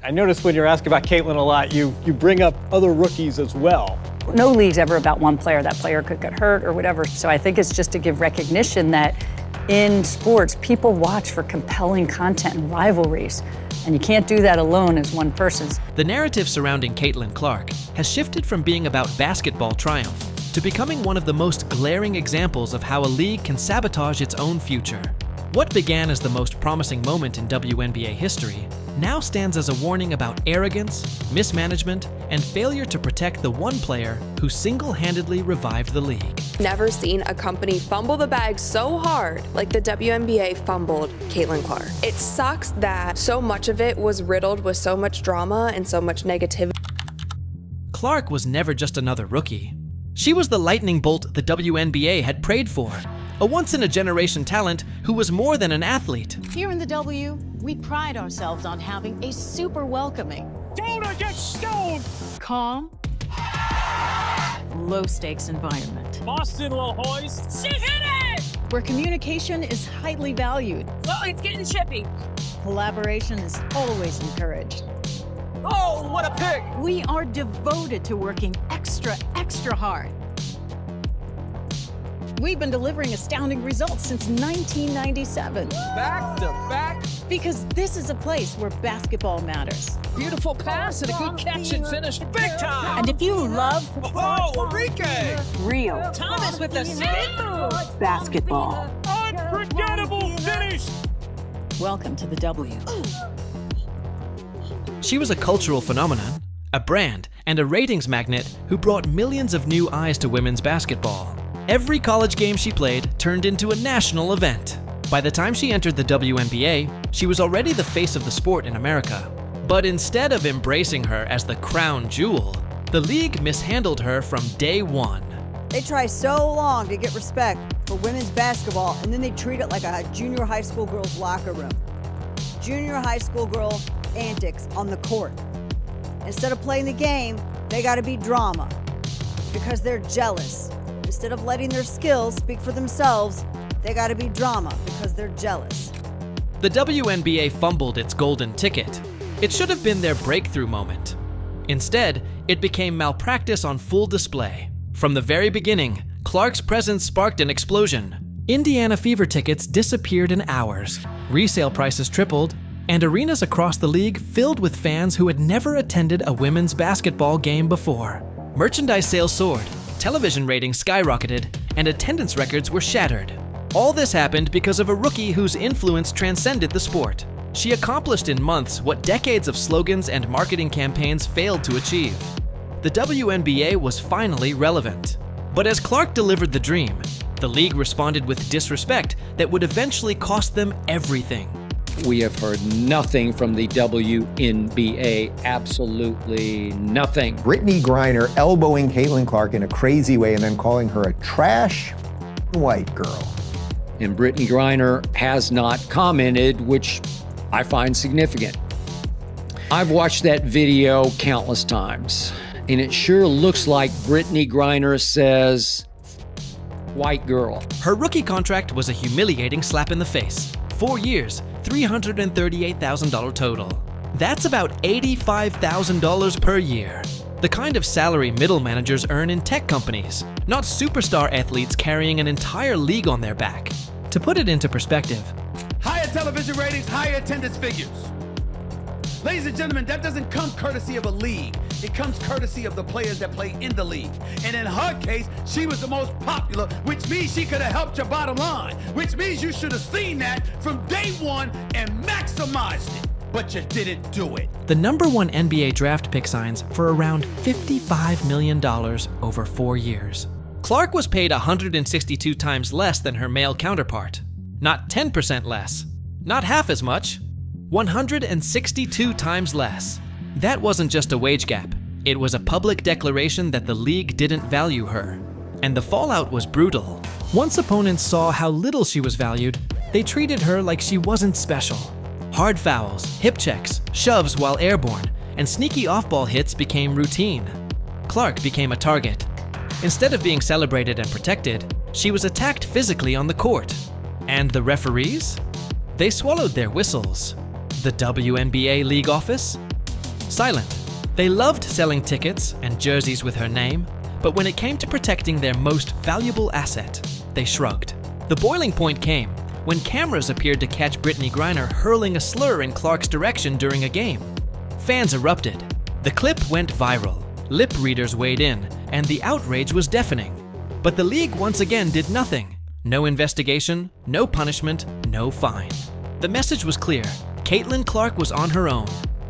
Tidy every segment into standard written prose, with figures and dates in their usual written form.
I noticed when you're asking about Caitlin a lot, you bring up other rookies as well. No league's ever about one player. That player could get hurt or whatever. So I think it's just to give recognition that in sports, people watch for compelling content and rivalries. And you can't do that alone as one person. The narrative surrounding Caitlin Clark has shifted from being about basketball triumph to becoming one of the most glaring examples of how a league can sabotage its own future. What began as the most promising moment in WNBA history now stands as a warning about arrogance, mismanagement, and failure to protect the one player who single-handedly revived the league. Never seen a company fumble the bag so hard like the WNBA fumbled Caitlin Clark. It sucks that so much of it was riddled with so much drama and so much negativity. Clark was never just another rookie. She was the lightning bolt the WNBA had prayed for, a once-in-a-generation talent who was more than an athlete. Here in the W, we pride ourselves on having a super welcoming, don't get stoned, calm, low-stakes environment. Boston will hoist. She hit it! Where communication is highly valued. Oh, it's getting chippy. Collaboration is always encouraged. Oh, what a pick! We are devoted to working extra hard. We've been delivering astounding results since 1997. Back to back. Because this is a place where basketball matters. Beautiful pass and a good catch and finish. Big time! And if you love Oh, Enrique! real Thomas with the spin. basketball, Unforgettable finish! welcome to the W. She was a cultural phenomenon, a brand, and a ratings magnet who brought millions of new eyes to women's basketball. Every college game she played turned into a national event. By the time she entered the WNBA, she was already the face of the sport in America. But instead of embracing her as the crown jewel, the league mishandled her from day one. They try so long to get respect for women's basketball, and then they treat it like a junior high school girl's locker room. Junior high school girl antics on the court. Instead of playing the game, they gotta be drama because they're jealous. Instead of letting their skills speak for themselves, they gotta be drama because they're jealous. The WNBA fumbled its golden ticket. It should have been their breakthrough moment. Instead, it became malpractice on full display. From the very beginning, Clark's presence sparked an explosion. Indiana Fever tickets disappeared in hours, resale prices tripled, and arenas across the league filled with fans who had never attended a women's basketball game before. Merchandise sales soared, television ratings skyrocketed, and attendance records were shattered. All this happened because of a rookie whose influence transcended the sport. She accomplished in months what decades of slogans and marketing campaigns failed to achieve. The WNBA was finally relevant. But as Clark delivered the dream, the league responded with disrespect that would eventually cost them everything. We have heard nothing from the WNBA, absolutely nothing. Brittany Griner elbowing Caitlin Clark in a crazy way and then calling her a trash white girl. And Brittany Griner has not commented, which I find significant. I've watched that video countless times, and it sure looks like Brittany Griner says, white girl. Her rookie contract was a humiliating slap in the face. 4 years, $338,000 total. That's about $85,000 per year. The kind of salary middle managers earn in tech companies, not superstar athletes carrying an entire league on their back. To put it into perspective, higher television ratings, higher attendance figures. Ladies and gentlemen, that doesn't come courtesy of a league. It comes courtesy of the players that play in the league. And in her case, she was the most popular, which means she could have helped your bottom line, which means you should have seen that from day one and maximized it. But you didn't do it. the number one NBA draft pick signs for around $55 million over 4 years. Clark was paid 162 times less than her male counterpart. Not 10% less. Not half as much. 162 times less. That wasn't just a wage gap. It was a public declaration that the league didn't value her. And the fallout was brutal. Once opponents saw how little she was valued, they treated her like she wasn't special. Hard fouls, hip checks, shoves while airborne, and sneaky off-ball hits became routine. Clark became a target. Instead of being celebrated and protected, she was attacked physically on the court. And the referees? They swallowed their whistles. The WNBA league office? silent. They loved selling tickets and jerseys with her name, but when it came to protecting their most valuable asset, they shrugged. The boiling point came when cameras appeared to catch Brittany Griner hurling a slur in Clark's direction during a game. Fans erupted. The clip went viral. Lip readers weighed in, and the outrage was deafening. But the league once again did nothing. No investigation, no punishment, no fine. The message was clear. Caitlin Clark was on her own.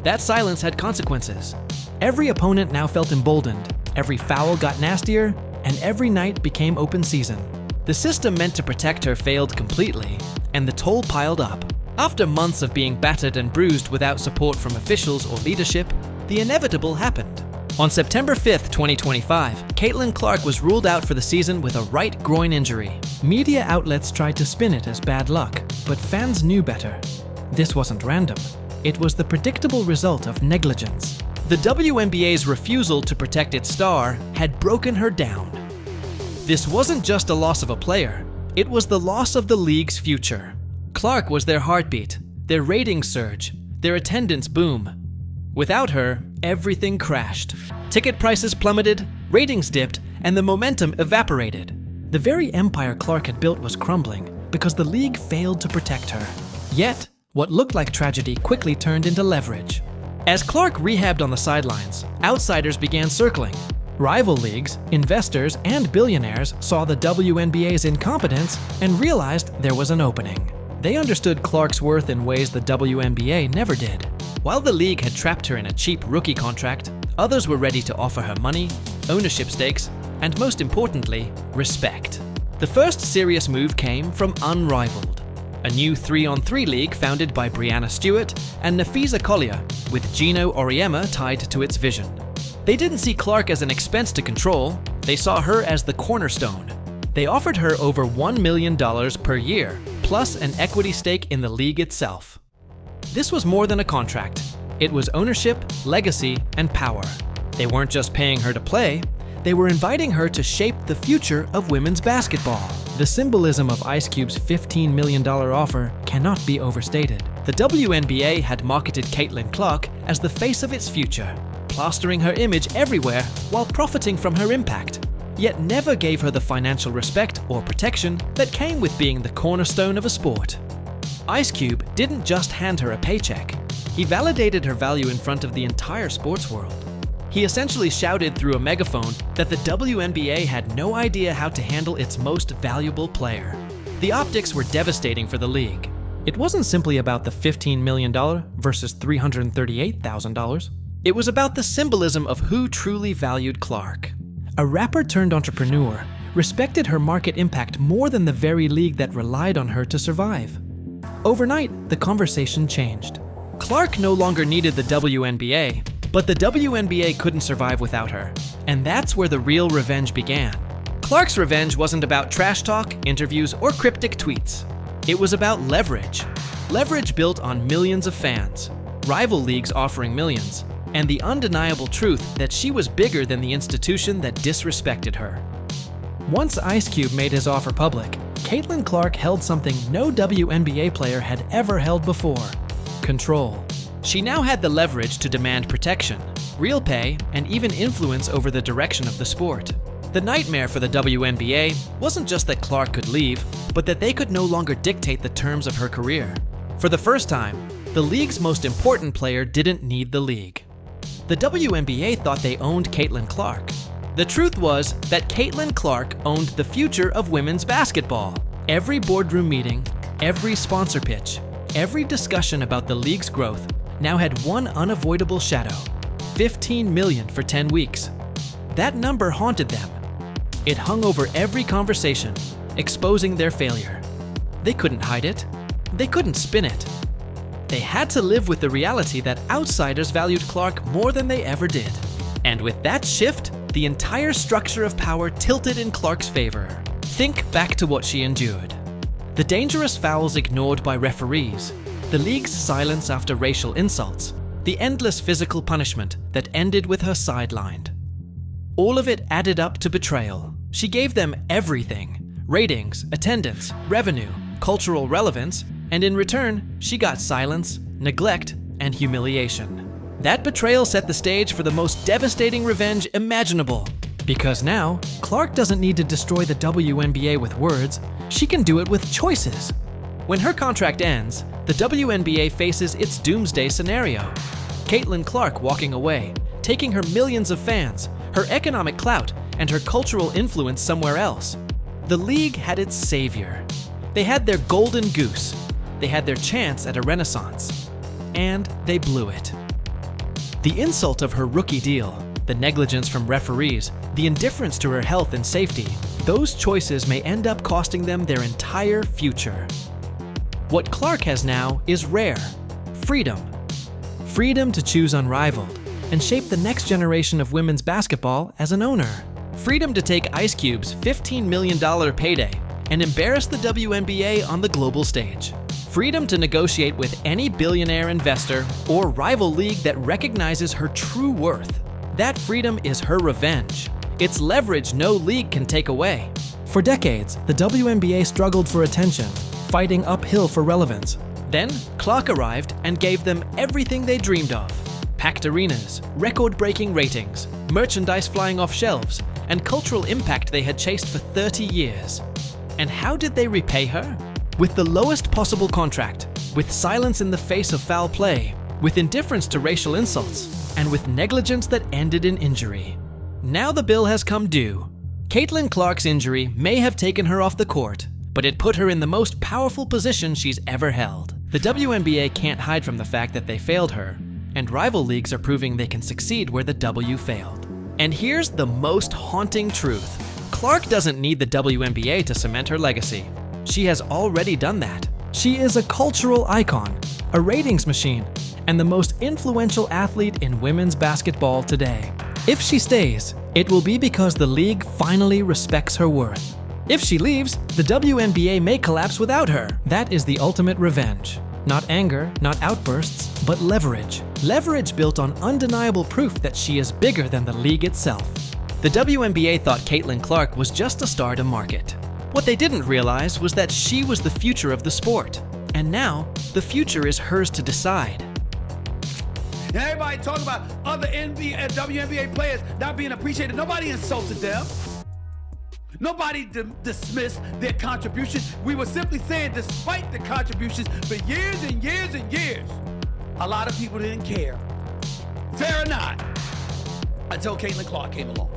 That silence had consequences. Every opponent now felt emboldened. Every foul got nastier, and every night became open season. The system meant to protect her failed completely, and the toll piled up. After months of being battered and bruised without support from officials or leadership, the inevitable happened. On September 5th, 2025, Caitlin Clark was ruled out for the season with a right groin injury. Media outlets tried to spin it as bad luck, but fans knew better. This wasn't random. It was the predictable result of negligence. The WNBA's refusal to protect its star had broken her down. This wasn't just a loss of a player, it was the loss of the league's future. Clark was their heartbeat, their ratings surge, their attendance boom. Without her, everything crashed. Ticket prices plummeted, ratings dipped, and the momentum evaporated. The very empire Clark had built was crumbling because the league failed to protect her. Yet, what looked like tragedy quickly turned into leverage. As Clark rehabbed on the sidelines, outsiders began circling. Rival leagues, investors, and billionaires saw the WNBA's incompetence and realized there was an opening. They understood Clark's worth in ways the WNBA never did. While the league had trapped her in a cheap rookie contract, others were ready to offer her money, ownership stakes, and most importantly, respect. The first serious move came from Unrivaled, a new 3-on-3 league founded by Breanna Stewart and Nafisa Collier, with Gino Auriemma tied to its vision. They didn't see Clark as an expense to control, they saw her as the cornerstone. They offered her over $1 million per year, plus an equity stake in the league itself. This was more than a contract. It was ownership, legacy, and power. They weren't just paying her to play, they were inviting her to shape the future of women's basketball. The symbolism of Ice Cube's $15 million offer cannot be overstated. The WNBA had marketed Caitlin Clark as the face of its future, plastering her image everywhere while profiting from her impact, yet never gave her the financial respect or protection that came with being the cornerstone of a sport. Ice Cube didn't just hand her a paycheck. He validated her value in front of the entire sports world. He essentially shouted through a megaphone that the WNBA had no idea how to handle its most valuable player. The optics were devastating for the league. It wasn't simply about the $15 million versus $338,000. It was about the symbolism of who truly valued Clark. A rapper turned entrepreneur respected her market impact more than the very league that relied on her to survive. Overnight, the conversation changed. Clark no longer needed the WNBA, but the WNBA couldn't survive without her. And that's where the real revenge began. Clark's revenge wasn't about trash talk, interviews, or cryptic tweets. It was about leverage. Leverage built on millions of fans, rival leagues offering millions, and the undeniable truth that she was bigger than the institution that disrespected her. Once Ice Cube made his offer public, Caitlin Clark held something no WNBA player had ever held before: control. She now had the leverage to demand protection, real pay, and even influence over the direction of the sport. The nightmare for the WNBA wasn't just that Clark could leave, but that they could no longer dictate the terms of her career. For the first time, the league's most important player didn't need the league. The WNBA thought they owned Caitlin Clark. The truth was that Caitlin Clark owned the future of women's basketball. Every boardroom meeting, every sponsor pitch, every discussion about the league's growth now had one unavoidable shadow: $15 million for 10 weeks. That number haunted them. It hung over every conversation, exposing their failure. They couldn't hide it. They couldn't spin it. They had to live with the reality that outsiders valued Clark more than they ever did. And with that shift, the entire structure of power tilted in Clark's favor. Think back to what she endured. The dangerous fouls ignored by referees, the league's silence after racial insults, the endless physical punishment that ended with her sidelined. All of it added up to betrayal. She gave them everything: ratings, attendance, revenue, cultural relevance, and in return, she got silence, neglect, and humiliation. That betrayal set the stage for the most devastating revenge imaginable. Because now, Clark doesn't need to destroy the WNBA with words, she can do it with choices. When her contract ends, the WNBA faces its doomsday scenario. Caitlin Clark walking away, taking her millions of fans, her economic clout, and her cultural influence somewhere else. The league had its savior. They had their golden goose. They had their chance at a renaissance. And they blew it. The insult of her rookie deal, the negligence from referees, the indifference to her health and safety, those choices may end up costing them their entire future. What Clark has now is rare: freedom. Freedom to choose unrivaled and shape the next generation of women's basketball as an owner. Freedom to take Ice Cube's $15 million payday and embarrass the WNBA on the global stage. Freedom to negotiate with any billionaire investor or rival league that recognizes her true worth. That freedom is her revenge. It's leverage no league can take away. For decades, the WNBA struggled for attention, fighting uphill for relevance. Then, Clark arrived and gave them everything they dreamed of. Packed arenas, record-breaking ratings, merchandise flying off shelves, and cultural impact they had chased for 30 years. And how did they repay her? With the lowest possible contract, with silence in the face of foul play, with indifference to racial insults, and with negligence that ended in injury. Now the bill has come due. Caitlin Clark's injury may have taken her off the court, but it put her in the most powerful position she's ever held. The WNBA can't hide from the fact that they failed her, and rival leagues are proving they can succeed where the W failed. And here's the most haunting truth. Clark doesn't need the WNBA to cement her legacy. She has already done that. She is a cultural icon, a ratings machine, and the most influential athlete in women's basketball today. If she stays, it will be because the league finally respects her worth. If she leaves, the WNBA may collapse without her. That is the ultimate revenge. Not anger, not outbursts, but leverage. Leverage built on undeniable proof that she is bigger than the league itself. The WNBA thought Caitlin Clark was just a star to market. What they didn't realize was that she was the future of the sport. And now, the future is hers to decide. And everybody talking about other WNBA players not being appreciated. Nobody insulted them. Nobody dismissed their contribution. We were simply saying, despite the contributions for years and years and years, a lot of people didn't care. Fair or not, until Caitlin Clark came along.